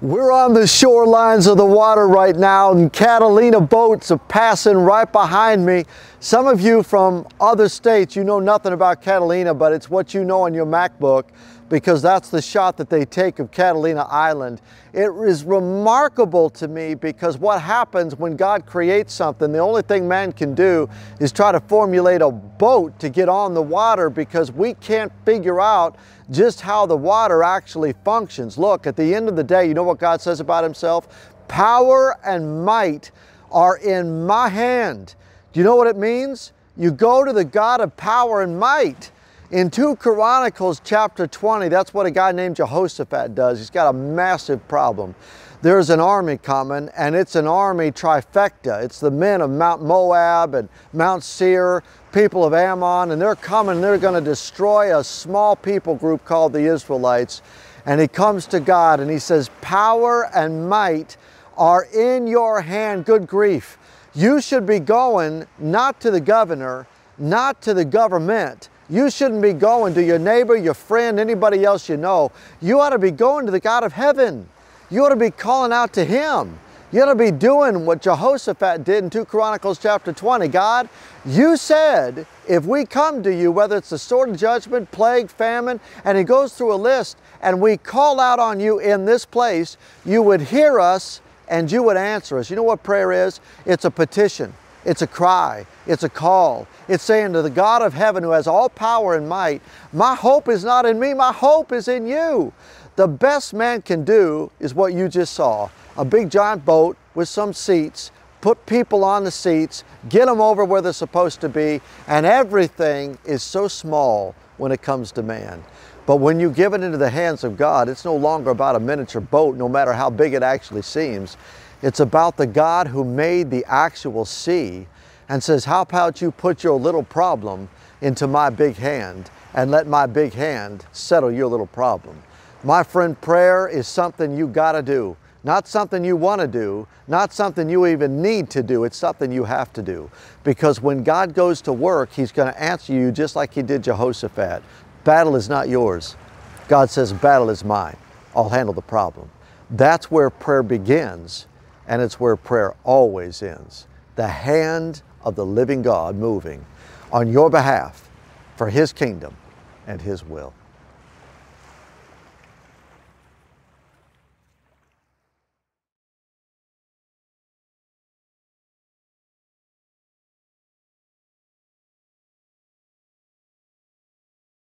We're on the shorelines of the water right now, and Catalina boats are passing right behind me. Some of you from other states, you know nothing about Catalina, but it's what you know on your MacBook, because that's the shot that they take of Catalina Island. It is remarkable to me because what happens when God creates something, the only thing man can do is try to formulate a boat to get on the water, because we can't figure out just how the water actually functions. Look, at the end of the day, you know what God says about himself? Power and might are in my hand. Do you know what it means? You go to the God of power and might. In 2 Chronicles chapter 20, that's what a guy named Jehoshaphat does. He's got a massive problem. There's an army coming, and it's an army trifecta. It's the men of Mount Moab and Mount Seir, people of Ammon, and they're coming, they're going to destroy a small people group called the Israelites. And he comes to God and he says, power and might are in your hand. Good grief. You should be going not to the governor, not to the government. You shouldn't be going to your neighbor, your friend, anybody else you know. You ought to be going to the God of heaven. You ought to be calling out to him. You ought to be doing what Jehoshaphat did in 2 Chronicles chapter 20. God, you said if we come to you, whether it's the sword of judgment, plague, famine, and he goes through a list, and we call out on you in this place, you would hear us and you would answer us. You know what prayer is? It's a petition. It's a cry. It's a call. It's saying to the God of heaven who has all power and might, my hope is not in me, my hope is in you. The best man can do is what you just saw. A big giant boat with some seats, put people on the seats, get them over where they're supposed to be, and everything is so small when it comes to man. But when you give it into the hands of God, it's no longer about a miniature boat, no matter how big it actually seems. It's about the God who made the actual sea and says, how about you put your little problem into my big hand and let my big hand settle your little problem. My friend, prayer is something you gotta do. Not something you want to do, not something you even need to do, it's something you have to do. Because when God goes to work, he's going to answer you just like he did Jehoshaphat. Battle is not yours. God says, battle is mine. I'll handle the problem. That's where prayer begins, and it's where prayer always ends. The hand of the living God moving on your behalf for his kingdom and his will.